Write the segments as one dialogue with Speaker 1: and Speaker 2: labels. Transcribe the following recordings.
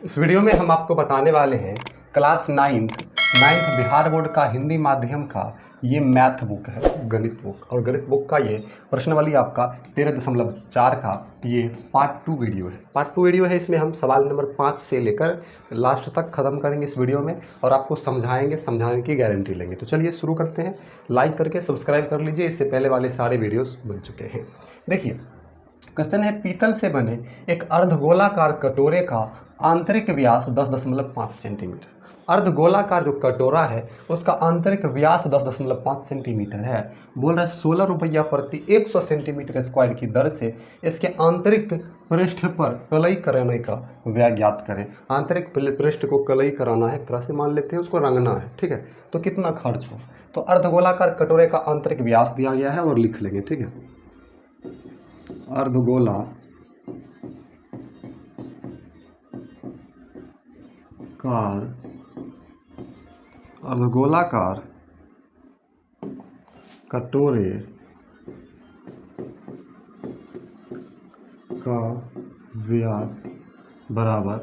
Speaker 1: इस वीडियो में हम आपको बताने वाले हैं क्लास नाइन्थ बिहार बोर्ड का हिंदी माध्यम का ये मैथ बुक है, गणित बुक। और गणित बुक का ये प्रश्नावली आपका 13.4 का ये पार्ट 2 वीडियो है। पार्ट 2 वीडियो है, इसमें हम सवाल नंबर 5 से लेकर लास्ट तक ख़त्म करेंगे इस वीडियो में और आपको समझाने की गारंटी लेंगे। तो चलिए शुरू करते हैं। लाइक करके सब्सक्राइब कर लीजिए, इससे पहले वाले सारे वीडियोस बन चुके हैं। देखिए क्वेश्चन है, पीतल से बने एक अर्धगोलाकार कटोरे का आंतरिक व्यास 10.5 सेंटीमीटर। अर्धगोलाकार जो कटोरा है उसका आंतरिक व्यास 10.5 सेंटीमीटर है। बोल रहा है 16 रुपया प्रति 100 सेंटीमीटर स्क्वायर की दर से इसके आंतरिक पृष्ठ पर कलई कराने का व्यय ज्ञात करें। आंतरिक पृष्ठ को कलई कराना है, एक तरह से मान लेते हैं, उसको रंगना है, ठीक है। तो कितना खर्च हो, तो अर्धगोलाकार कटोरे का आंतरिक व्यास दिया गया है और लिख लेंगे, ठीक है। अर्धगोलाकार कटोरे का व्यास बराबर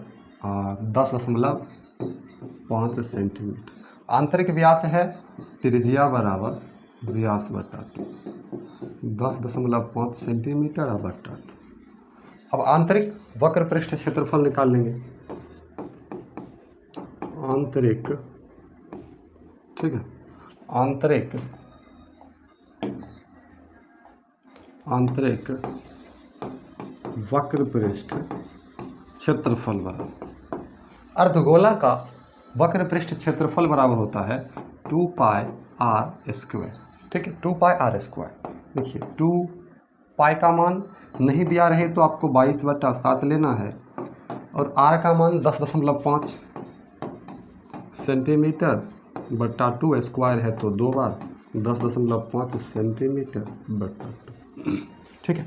Speaker 1: 10.5 सेंटीमीटर। आंतरिक व्यास है, त्रिज्या बराबर व्यास बटा 10.5 सेंटीमीटर बटा 2। अब आंतरिक वक्र पृष्ठ क्षेत्रफल निकाल लेंगे। आंतरिक, ठीक है, आंतरिक वक्र पृष्ठ क्षेत्रफल बराबर अर्धगोला का वक्र पृष्ठ क्षेत्रफल बराबर होता है 2 पाई आर स्क्वायर, ठीक है, 2 पाई आर स्क्वायर। देखिए 2 पाई का मान नहीं दिया रहे तो आपको 22/7 लेना है और आर का मान 10.5 सेंटीमीटर बटा 2 स्क्वायर है तो 2 बार 10.5 सेंटीमीटर बटा 2, ठीक है।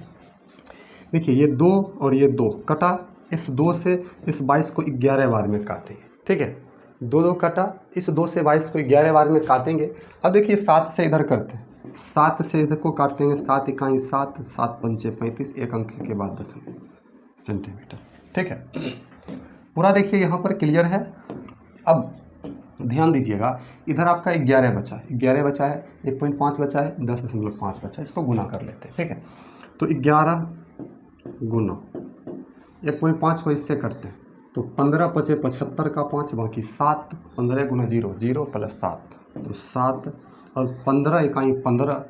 Speaker 1: देखिए ये 2 और ये 2 कटा, इस 2 से इस 22 को 11 बार में काटेंगे, ठीक है। 2 कटा, इस 2 से 22 को 11 बार में काटेंगे। अब देखिए 7 से इधर करते हैं, 7 से इधर को काटेंगे, 7 इकाई 7, 7 पंचे 35, एक अंक के बाद 10 सेंटीमीटर, ठीक है। पूरा देखिए यहाँ पर क्लियर है। अब ध्यान दीजिएगा, इधर आपका 11 बचा है, 11 बचा है, 1.5 बचा है, 10.5 बचा है, इसको गुना कर लेते हैं, ठीक है। तो 11 गुना 1.5 को इससे करते हैं तो 15 पचे 75 का 5 बाकी 7, 15 गुना 0, 0 + 7 तो 7 और 15 इकाई 15,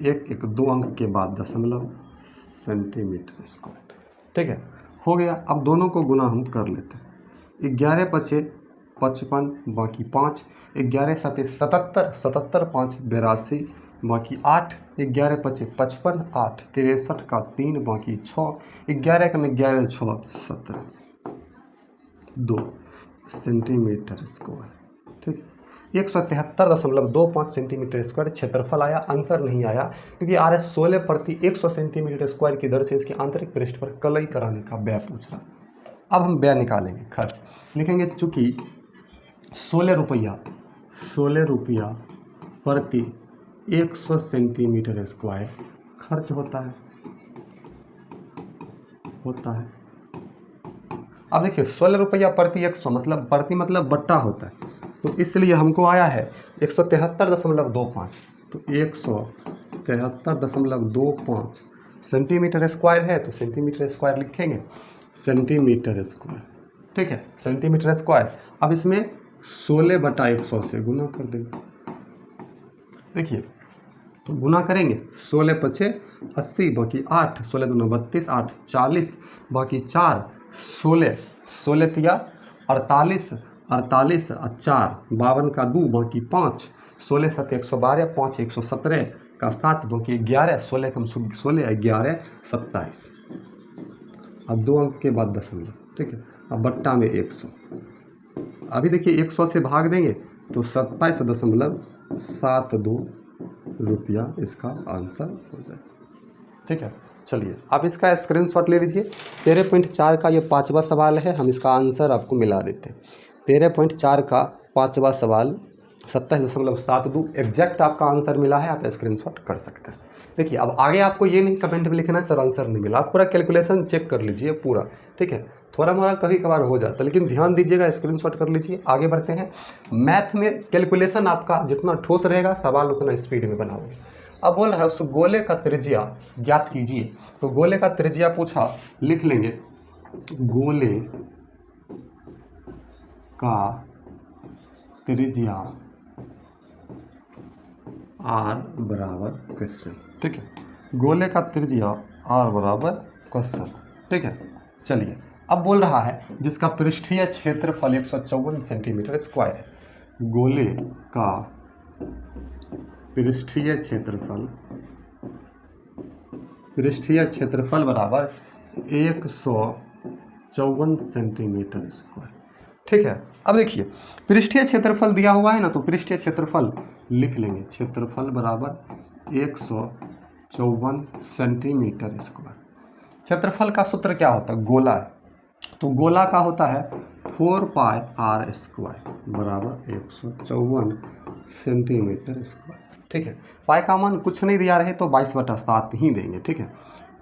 Speaker 1: एक 2 अंक के बाद दशमलव सेंटीमीटर स्क्वायर, ठीक है, हो गया। अब दोनों को गुना हम कर लेते हैं। 11 पचे 55 बाकी 5, 11 सते 77, 77 5 82 बाकी 8, 11 पचे 55, 8 63 का 3 बाकी 6, 11 का 11 6 17 2 सेंटीमीटर स्क्वायर, ठीक। 173.25 सेंटीमीटर स्क्वायर क्षेत्रफल आया। आंसर नहीं आया क्योंकि आर एस 16 प्रति 100 सेंटीमीटर स्क्वायर की दर से इसके आंतरिक पृष्ठ पर कलई कराने का व्यय पूछ रहा। अब हम व्यय निकालेंगे, खर्च लिखेंगे। चूँकि 16 रुपया प्रति 100 सेंटीमीटर स्क्वायर खर्च होता है। अब देखिए 16 रुपया प्रति 100 मतलब प्रति मतलब बट्टा होता है, तो इसलिए हमको आया है 173.25, तो 173.25 सेंटीमीटर स्क्वायर है, तो सेंटीमीटर स्क्वायर लिखेंगे, सेंटीमीटर स्क्वायर, ठीक है, सेंटीमीटर स्क्वायर। अब इसमें 16/100 से गुना कर देंगे। देखिए तो गुना करेंगे, 16 पचे 80 बाकी 8, 16 दूना 32, 8 40 बाकी 4, 16 तिया 48, 48 और 4 52 का 2 बाकी 5, 16 7 112, 5 117 का 7 बाकी 11, 16 कम 16 11 27, अब 2 अंक के बाद दशमलव, ठीक है। अब बट्टा में 100, अभी देखिए 100 से भाग देंगे तो 27.72 रुपया इसका आंसर हो जाए, ठीक है। चलिए आप इसका स्क्रीनशॉट ले लीजिए। 13.4 का ये 5वां सवाल है, हम इसका आंसर आपको मिला देते हैं। 13.4 का 5वां सवाल 27.72 एग्जैक्ट आपका आंसर मिला है, आप स्क्रीनशॉट कर सकते हैं। देखिए अब आगे आपको ये नहीं कमेंट में लिखना है सर आंसर नहीं मिला, आप पूरा कैलकुलेशन चेक कर लीजिए पूरा, ठीक है। थोड़ा मोड़ा कभी कभार हो जाता है, लेकिन ध्यान दीजिएगा, स्क्रीनशॉट कर लीजिए। आगे बढ़ते हैं। मैथ में कैलकुलेशन आपका जितना ठोस रहेगा सवाल उतना स्पीड में बनाओगे। अब बोल रहा है उस गोले का त्रिज्या ज्ञात कीजिए। तो गोले का त्रिज्या पूछा, लिख लेंगे गोले का त्रिज्या r बराबर क्वेश्चन। ठीक है, गोले का त्रिज्या r बराबर क्वेश्चन। ठीक है, चलिए अब बोल रहा है जिसका पृष्ठीय क्षेत्रफल 154 सेंटीमीटर स्क्वायर है। गोले का पृष्ठीय क्षेत्रफल बराबर 154 सेंटीमीटर स्क्वायर। ठीक है, अब देखिए पृष्ठीय क्षेत्रफल दिया हुआ है ना, तो पृष्ठीय क्षेत्रफल लिख लेंगे, क्षेत्रफल बराबर 154 सेंटीमीटर स्क्वायर। क्षेत्रफल का सूत्र क्या होता है, गोला है, तो गोला का होता है 4 पाई r स्क्वायर बराबर 154 सेंटीमीटर स्क्वायर। ठीक है, पाई का मान कुछ नहीं दिया रहे तो 22/7 ही देंगे। ठीक है,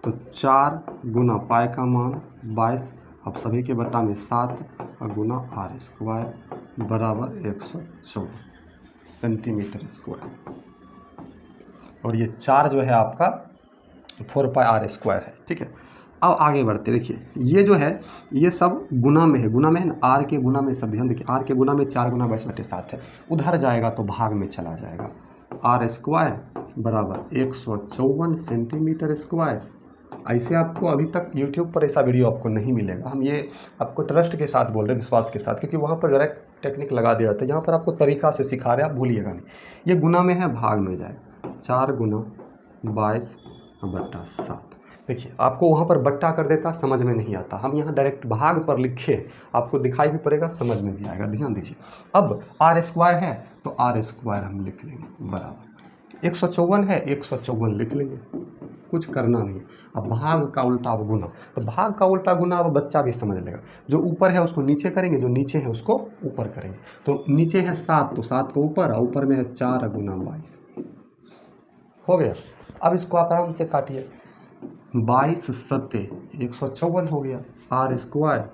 Speaker 1: तो 4 गुना पाई का मान 22, अब सभी के बटा में 7 गुना r स्क्वायर बराबर 154 सेंटीमीटर स्क्वायर। और ये 4 जो है आपका 4 पाई r स्क्वायर है। ठीक है, अब आगे बढ़ते, देखिए ये जो है ये सब गुना में है, गुना में है ना, आर के गुना में सब ध्यान देखिए, आर के गुना में 4 गुना 22/7 है, उधर जाएगा तो भाग में चला जाएगा। आर स्क्वायर बराबर 154 सेंटीमीटर स्क्वायर। ऐसे आपको अभी तक यूट्यूब पर ऐसा वीडियो आपको नहीं मिलेगा, हम ये आपको ट्रस्ट के साथ बोल रहे हैं, विश्वास के साथ, क्योंकि वहाँ पर डायरेक्ट टेक्निक लगा दिया जाता है, यहाँ पर आपको तरीका से सिखा रहे हैं, आप भूलिएगा नहीं। ये गुना में है, भाग में जाएगा, 4 गुना 22/7। देखिए आपको वहाँ पर बट्टा कर देता, समझ में नहीं आता, हम यहाँ डायरेक्ट भाग पर लिखे, आपको दिखाई भी पड़ेगा, समझ में भी आएगा, ध्यान दीजिए। अब आर स्क्वायर है तो आर स्क्वायर हम लिख लेंगे बराबर 154 है, 154 लिख लेंगे, कुछ करना नहीं। अब भाग का उल्टा अब गुना, तो भाग का उल्टा गुना अब बच्चा भी समझ लेगा, जो ऊपर है उसको नीचे करेंगे, जो नीचे है उसको ऊपर करेंगे। तो नीचे है 7 तो 7 को ऊपर, और ऊपर में है 4 गुना 22 हो गया। अब इसको आप आराम से काटिए, 22 सत्ते 154 हो गया, आर स्क्वायर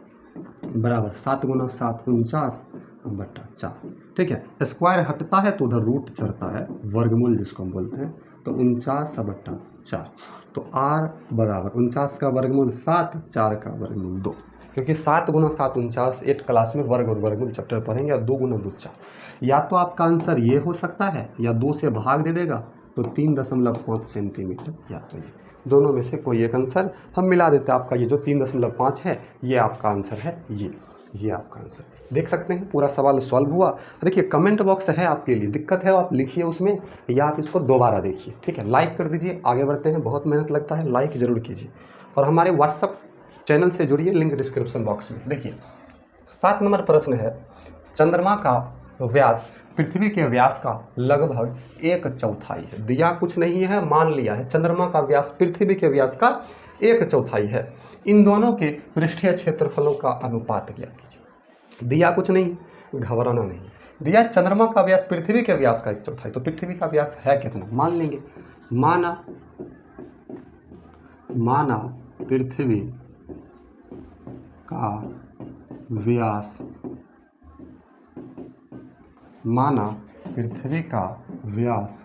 Speaker 1: बराबर 7 गुना 7 49/4। ठीक है, स्क्वायर हटता है तो उधर रूट चढ़ता है, वर्गमूल जिसको हम बोलते हैं, तो 49/4। तो आर बराबर 49 का वर्गमूल 7, 4 का वर्गमूल 2, क्योंकि 7 गुना 7 49 8 क्लास में वर्ग और वर्गमूल चैप्टर पढ़ेंगे, और 2 गुना 2 4। या तो आपका आंसर ये हो सकता है, या 2 से भाग दे देगा तो 3.5 सेंटीमीटर, या तो ये दोनों में से कोई एक आंसर हम मिला देते हैं। आपका ये जो 3.5 है ये आपका आंसर है, ये आपका आंसर। देख सकते हैं पूरा सवाल सॉल्व हुआ। देखिए कमेंट बॉक्स है आपके लिए, दिक्कत है आप लिखिए उसमें, या आप इसको दोबारा देखिए। ठीक है, लाइक कर दीजिए। आगे बढ़ते हैं, बहुत मेहनत लगता है, लाइक ज़रूर कीजिए, और हमारे व्हाट्सअप चैनल से जुड़िए, लिंक डिस्क्रिप्शन बॉक्स में। देखिए 7 नंबर प्रश्न है, चंद्रमा का व्यास पृथ्वी के व्यास का लगभग 1/4 है। दिया कुछ नहीं है, मान लिया है चंद्रमा का व्यास पृथ्वी के व्यास का 1/4 है। इन दोनों के पृष्ठीय क्षेत्रफलों का अनुपात ज्ञात कीजिए। दिया कुछ नहीं, घबराना नहीं। दिया चंद्रमा का व्यास पृथ्वी के व्यास का 1/4, तो पृथ्वी का व्यास है कितना, मान लेंगे। माना पृथ्वी का व्यास, माना पृथ्वी का व्यास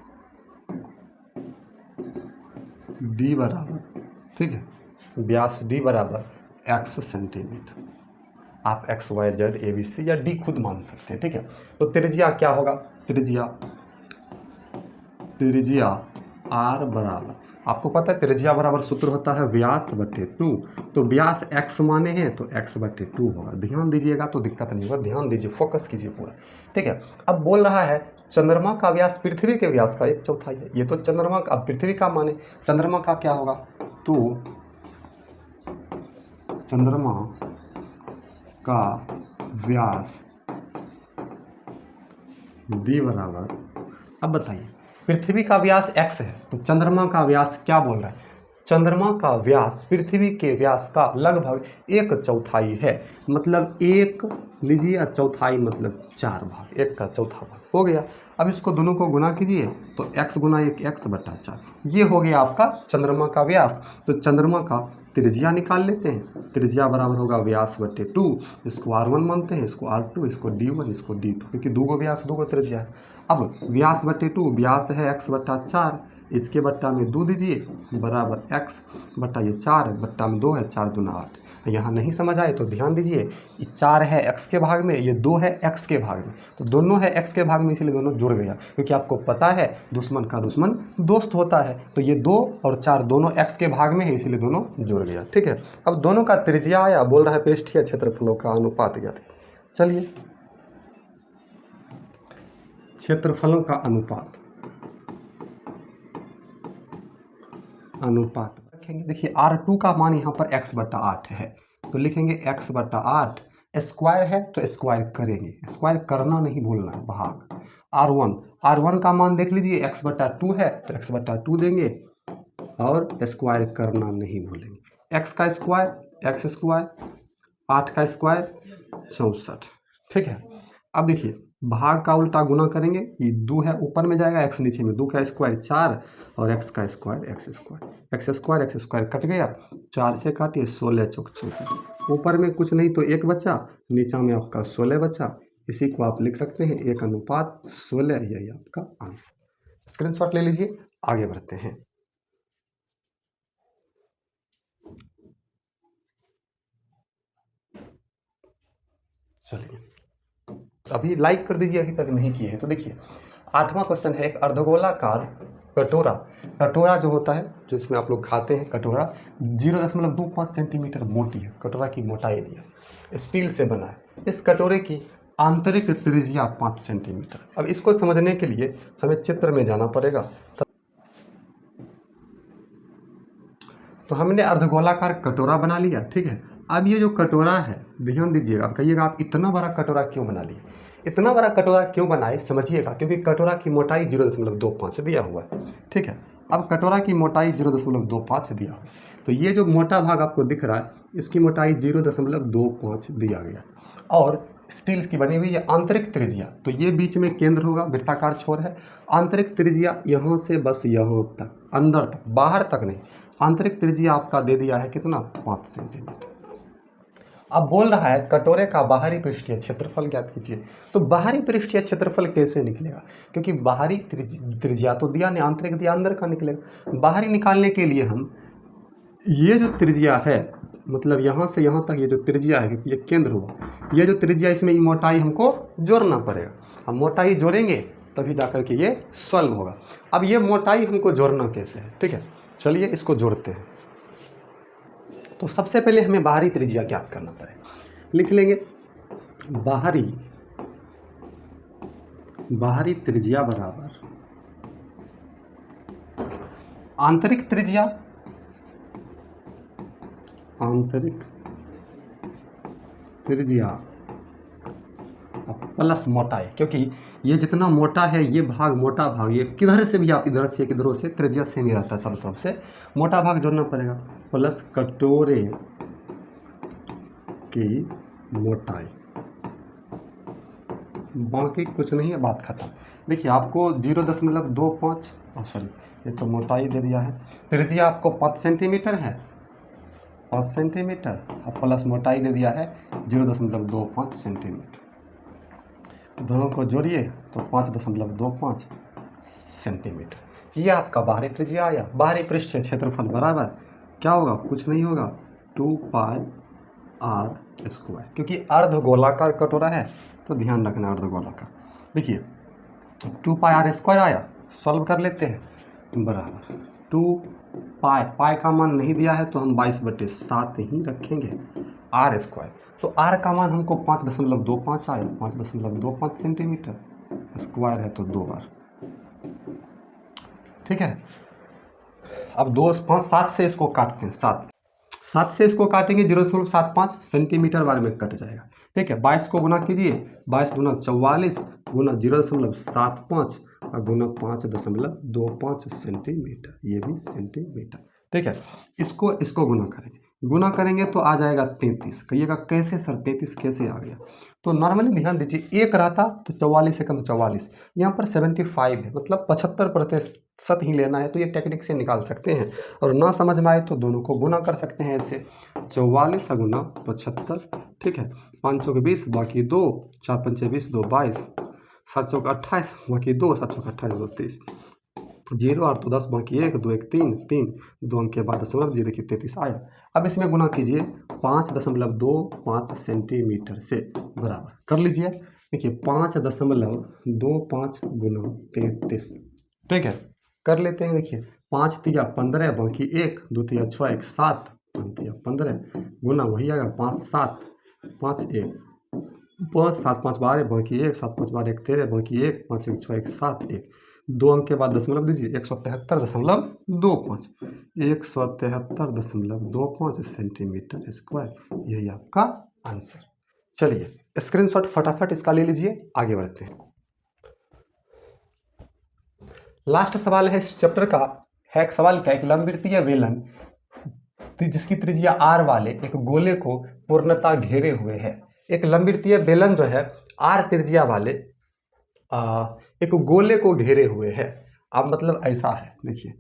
Speaker 1: d बराबर, ठीक है, व्यास d बराबर x सेंटीमीटर। आप x y z a b c या d खुद मान सकते हैं। ठीक है, तो त्रिज्या क्या होगा, त्रिज्या r बराबर, आपको पता है त्रिज्या बराबर सूत्र होता है व्यास बटे 2, तो व्यास x माने हैं तो x बटे 2 होगा। ध्यान दीजिएगा तो दिक्कत नहीं होगा, ध्यान दीजिए, फोकस कीजिए पूरा। ठीक है, अब बोल रहा है चंद्रमा का व्यास पृथ्वी के व्यास का 1/4 है, ये तो चंद्रमा का, अब पृथ्वी का माने चंद्रमा का क्या होगा, तो चंद्रमा का व्यास d बराबर, अब बताइए पृथ्वी का व्यास x है तो चंद्रमा का व्यास क्या बोल रहा है, चंद्रमा का व्यास पृथ्वी के व्यास का लगभग 1/4 है, मतलब 1 लीजिए या चौथाई मतलब 4 भाग, 1 का चौथा भाग हो गया। अब इसको दोनों को गुना कीजिए तो x गुना 1 x/4, ये हो गया आपका चंद्रमा का व्यास। तो चंद्रमा का त्रिज्या निकाल लेते हैं। त्रिज्या बराबर होगा व्यास बटे 2, इसको r1 मानते हैं, इसको r2, इसको d1, इसको d2, क्योंकि 2 गो व्यास 2 गो त्रिज्या है। अब व्यास बटे 2, व्यास है x बटा 4, इसके बट्टा में 2 दीजिए बराबर x बट्टा ये 4 बट्टा में 2 है, 4 दूना 8। यहाँ नहीं समझ आए तो ध्यान दीजिए, ये 4 है x के भाग में, ये 2 है x के भाग में, तो दोनों है x के भाग में, इसलिए दोनों जुड़ गया, क्योंकि आपको पता है दुश्मन का दुश्मन दोस्त होता है। तो ये 2 और 4 दोनों x के भाग में है, इसलिए दोनों जुड़ गया। ठीक है, अब दोनों का त्रिज्या आया, बोल रहा है पृष्ठीय क्षेत्रफलों का अनुपात ज्ञात। चलिए क्षेत्रफलों का अनुपात रखेंगे। देखिए r2 का मान यहाँ पर x बटा 8 है, तो लिखेंगे x बटा 8, स्क्वायर है तो स्क्वायर करेंगे, स्क्वायर करना नहीं भूलना है, भाग r1 का मान देख लीजिए, x बटा 2 है तो x बटा 2 देंगे और स्क्वायर करना नहीं भूलेंगे। x का स्क्वायर x स्क्वायर, 8 का स्क्वायर 64। ठीक है, अब देखिए भाग का उल्टा गुना करेंगे, ये 2 है ऊपर में जाएगा, x नीचे में, 2 का स्क्वायर 4 और x का स्क्वायर x स्क्वायर कट गया, 4 से काटिए 16 चौक 64, ऊपर में कुछ नहीं तो 1 बचा, नीचा में आपका 16 बचा। इसी को आप लिख सकते हैं 1:16, यही आपका आंसर। स्क्रीनशॉट ले लीजिए, आगे बढ़ते हैं। चलिए अभी लाइक कर दीजिए, अभी तक नहीं किए हैं तो। देखिए 8वां क्वेश्चन है, एक अर्धगोलाकार कटोरा जो होता है, जो इसमें आप लोग खाते हैं, कटोरा 0.25 सेंटीमीटर मोटी है, कटोरा की मोटाई दिया, स्टील से बना है। इस कटोरे की आंतरिक त्रिज्या 5 सेंटीमीटर। अब इसको समझने के लिए हमें चित्र में जाना पड़ेगा। तो हमने अर्धगोलाकार कटोरा बना लिया। ठीक है, अब ये जो कटोरा है, ध्यान दीजिएगा, आप कहिएगा आप इतना बड़ा कटोरा क्यों बना लिए। इतना बड़ा कटोरा क्यों बनाए समझिएगा, क्योंकि कटोरा की मोटाई 0.25 दिया हुआ है। ठीक है, अब कटोरा की मोटाई 0.25 दिया हुआ है, तो ये जो मोटा भाग आपको दिख रहा है, इसकी मोटाई 0.25 दिया गया, और स्टील की बनी हुई है आंतरिक त्रिज्या, तो ये बीच में केंद्र होगा, वृत्ताकार छोर है। आंतरिक त्रिज्या यहाँ से बस यहाँ तक, अंदर तक, बाहर तक नहीं। आंतरिक त्रिज्या आपका दे दिया है कितना, 5 सेंटीमीटर। अब बोल रहा है कटोरे का बाहरी पृष्ठीय क्षेत्रफल ज्ञात कीजिए। तो बाहरी पृष्ठीय क्षेत्रफल कैसे निकलेगा, क्योंकि बाहरी त्रिज्या तो दिया नहीं, आंतरिक दिया, अंदर का निकलेगा। बाहरी निकालने के लिए हम ये जो त्रिज्या है, मतलब यहाँ से यहाँ तक ये जो त्रिज्या है, क्योंकि ये केंद्र हुआ, ये जो त्रिज्या, इसमें मोटाई हमको जोड़ना पड़ेगा। हम मोटाई जोड़ेंगे तभी जाकर के ये सॉल्व होगा। अब ये मोटाई हमको जोड़ना कैसे है, ठीक है, चलिए इसको जोड़ते हैं। तो सबसे पहले हमें बाहरी त्रिज्या ज्ञात करना पड़ेगा। लिख लेंगे बाहरी त्रिज्या बराबर आंतरिक त्रिज्या प्लस मोटाई, क्योंकि ये जितना मोटा है, ये भाग मोटा भाग, ये किधर से भी आप इधर से किधरों से त्रिज्या सेम ही रहता है, चारों तरफ से मोटा भाग जोड़ना पड़ेगा, प्लस कटोरे की मोटाई, बाकी कुछ नहीं है, बात खत्म। देखिए आपको 0.25 सॉरी, ये तो मोटाई दे दिया है, त्रिज्या आपको 5 सेंटीमीटर है, 5 सेंटीमीटर, और प्लस मोटाई दे दिया है 0.25 सेंटीमीटर। दोनों को जोड़िए तो 5.25 सेंटीमीटर। ये आपका बाहरी त्रिज्या आया। बाहरी पृष्ठीय क्षेत्रफल बराबर क्या होगा, कुछ नहीं होगा, 2πr², क्योंकि अर्धगोलाकार कटोरा है तो ध्यान रखना अर्धगोलाकार। देखिए 2πr² आया, सॉल्व कर लेते हैं, बराबर 2π का मान नहीं दिया है तो हम 22/7 ही रखेंगे, r²। तो r का मान हमको 5.25 आया, 5.25 सेंटीमीटर, स्क्वायर है तो 2 बार। ठीक है, अब 2 5 7 से इसको काटते हैं, 7 से इसको काटेंगे, 0.75 सेंटीमीटर बार में कट जाएगा। ठीक है, 22 को गुना कीजिए, 22 दूना 44 गुना 0.75 और गुना 5.25 सेंटीमीटर, ये भी सेंटीमीटर। ठीक है, इसको गुना करेंगे तो आ जाएगा 33। कहिएगा कैसे सर 33 कैसे आ गया, तो नॉर्मली ध्यान दीजिए, एक रहता तो 44 से कम 44, यहाँ पर 75 है, मतलब ही लेना है तो ये टेक्निक से निकाल सकते हैं, और ना समझ में आए तो दोनों को गुना कर सकते हैं ऐसे। 44 गुना 75, ठीक है, 5 चौक 20 बाकी 2, 4 पंचे 20 2 22, 7 चौक 28 बाकी 2, 7 चौक 28 2 30, 0 8 तो 10 बाकी 1 2 1 3 3, 2 अंक के बाद दशमलव जी, देखिए 33 आया। अब इसमें गुना कीजिए 5.25 सेंटीमीटर से बराबर कर लीजिए। देखिए 5.25 गुना 33, ठीक है, कर लेते हैं। देखिए 5 तिया 15 बाकी 1 2 तिया 6 1 7 5 तिया 15 गुना वही आएगा 5 7 5 1 5 7 5 12 बाकी 1 7 5 12 1 13 बाकी 1 5 1 6 1 7 1, 2 अंक के बाद दशमलव दीजिए 173.25, 173.25 सेंटीमीटर स्क्वायर, यही आपका आंसर। चलिए स्क्रीनशॉट फटाफट इसका ले लीजिए, आगे बढ़ते हैं। लास्ट सवाल है इस चैप्टर का, है एक सवाल का, एक लंबवृत्तीय बेलन जिसकी त्रिज्या r वाले एक गोले को पूर्णतः घेरे हुए है। एक लंबवृत्तीय बेलन जो है r त्रिज्या वाले एक गोले को घेरे हुए है। अब मतलब ऐसा है, देखिए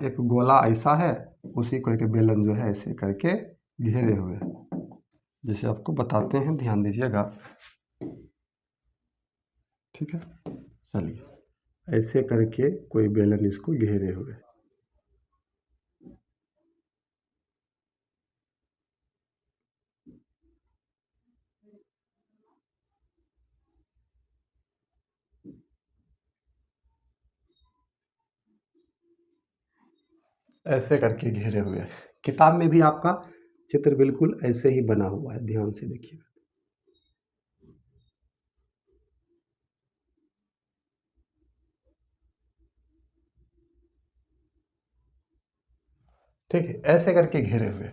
Speaker 1: एक गोला ऐसा है, उसी को एक बेलन जो है ऐसे करके घेरे हुए है। जैसे आपको बताते हैं, ध्यान दीजिएगा, ठीक है। चलिए ऐसे करके कोई बेलन इसको घेरे हुए, ऐसे करके घेरे हुए है। किताब में भी आपका चित्र बिल्कुल ऐसे ही बना हुआ है, ध्यान से देखिए। ठीक है, ऐसे करके घेरे हुए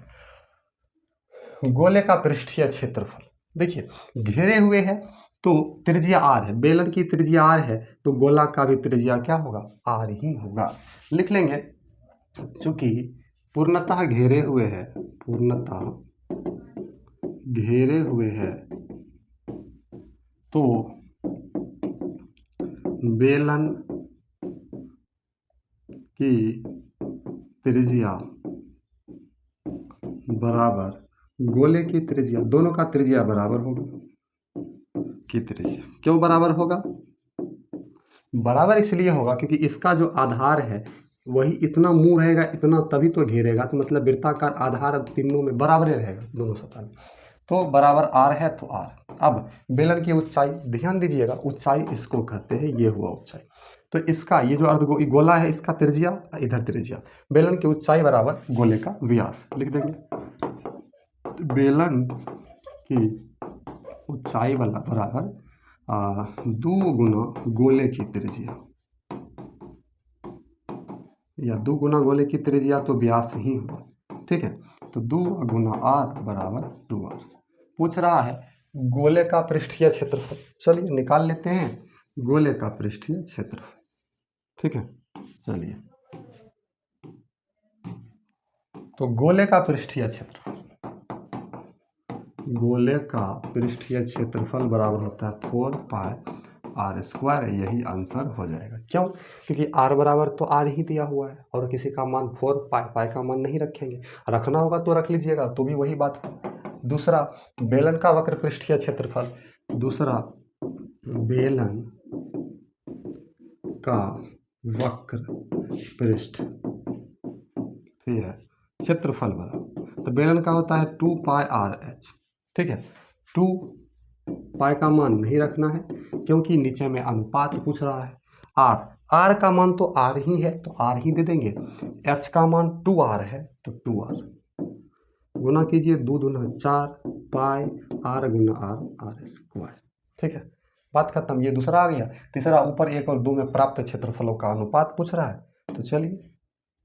Speaker 1: गोले का पृष्ठीय क्षेत्रफल। देखिए घेरे हुए हैं तो त्रिज्या r है, बेलन की त्रिज्या r है तो गोला का भी त्रिज्या क्या होगा, r ही होगा। लिख लेंगे, चूंकि पूर्णतः घेरे हुए हैं, पूर्णतः घेरे हुए हैं तो बेलन की त्रिज्या बराबर गोले की त्रिज्या, दोनों का त्रिज्या बराबर होगा। की त्रिज्या क्यों बराबर होगा, बराबर इसलिए होगा क्योंकि इसका जो आधार है वही इतना मुंह रहेगा, इतना तभी तो घेरेगा, तो मतलब वृत्ताकार आधार तीनों में बराबर ही रहेगा, दोनों सतह में, तो बराबर r है तो r। अब बेलन की ऊंचाई, ध्यान दीजिएगा, ऊंचाई इसको कहते हैं, ये हुआ ऊंचाई। तो इसका ये जो गोला है इसका त्रिज्या, इधर त्रिज्या, बेलन की ऊंचाई बराबर गोले का व्यास, लिख देंगे। बेलन की ऊंचाई वाला बराबर 2 गुना गोले की त्रिज्या, या 2 गुना गोले की त्रिज्या तो व्यास ही हुआ, ठीक है। तो 2 गुना r बराबर 2r। पूछ रहा है गोले का पृष्ठीय क्षेत्रफल, चलिए निकाल लेते हैं गोले का पृष्ठीय क्षेत्रफल, ठीक है। चलिए तो गोले का पृष्ठीय क्षेत्रफल, गोले का पृष्ठीय क्षेत्रफल बराबर होता है 4 पाई r स्क्वायर, यही आंसर हो जाएगा। क्यों, क्योंकि r बराबर तो r ही दिया हुआ है और किसी का मान 4 पाई, पाई का मान नहीं रखेंगे, रखना होगा तो रख लीजिएगा, तो भी वही बात है। दूसरा बेलन का वक्र पृष्ठीय क्षेत्रफल, दूसरा बेलन का वक्र पृष्ठ, ठीक है, क्षेत्रफल बराबर, तो बेलन का होता है 2 पाई RH, ठीक है। 2 पाई का मान नहीं रखना है क्योंकि नीचे में अनुपात पूछ रहा है। r का मान तो r ही है तो r ही दे देंगे, h का मान 2r है तो 2r, गुना कीजिए 2 दूना 4 पाई r गुना r स्क्वायर, ठीक है, बात खत्म। ये दूसरा आ गया। तीसरा ऊपर 1 और 2 में प्राप्त क्षेत्रफलों का अनुपात पूछ रहा है, तो चलिए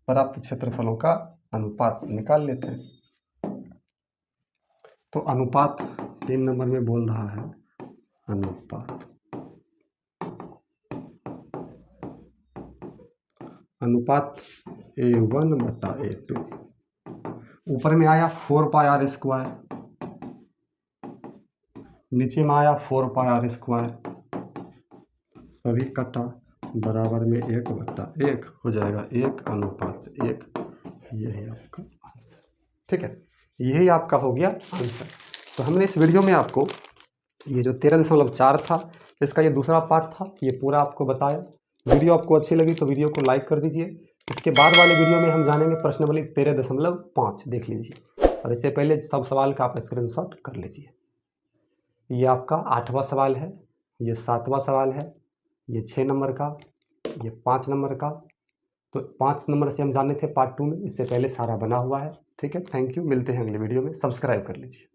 Speaker 1: प्राप्त क्षेत्रफलों का अनुपात निकाल लेते हैं। तो अनुपात 3 नंबर में बोल रहा है, अनुपात, अनुपात A1 बटा A2, ऊपर में आया 4 पाई r स्क्वायर, नीचे में आया 4 पाई r स्क्वायर, सभी कटा बराबर में 1/1 हो जाएगा, 1:1। यही आपका आंसर। ठीक है, यही आपका हो गया आंसर। तो हमने इस वीडियो में आपको ये जो 13.4 था इसका ये दूसरा पार्ट था, ये पूरा आपको बताया। वीडियो आपको अच्छी लगी तो वीडियो को लाइक कर दीजिए। इसके बाद वाले वीडियो में हम जानेंगे प्रश्नावली 13.5, देख लीजिए। और इससे पहले सब सवाल का आप स्क्रीनशॉट कर लीजिए। ये आपका 8वां सवाल है, ये 7वां सवाल है, ये 6 नंबर का, ये 5 नंबर का। तो 5 नंबर से हम जाने थे पार्ट 2 में, इससे पहले सारा बना हुआ है। ठीक है, थैंक यू, मिलते हैं अगले वीडियो में। सब्सक्राइब कर लीजिए।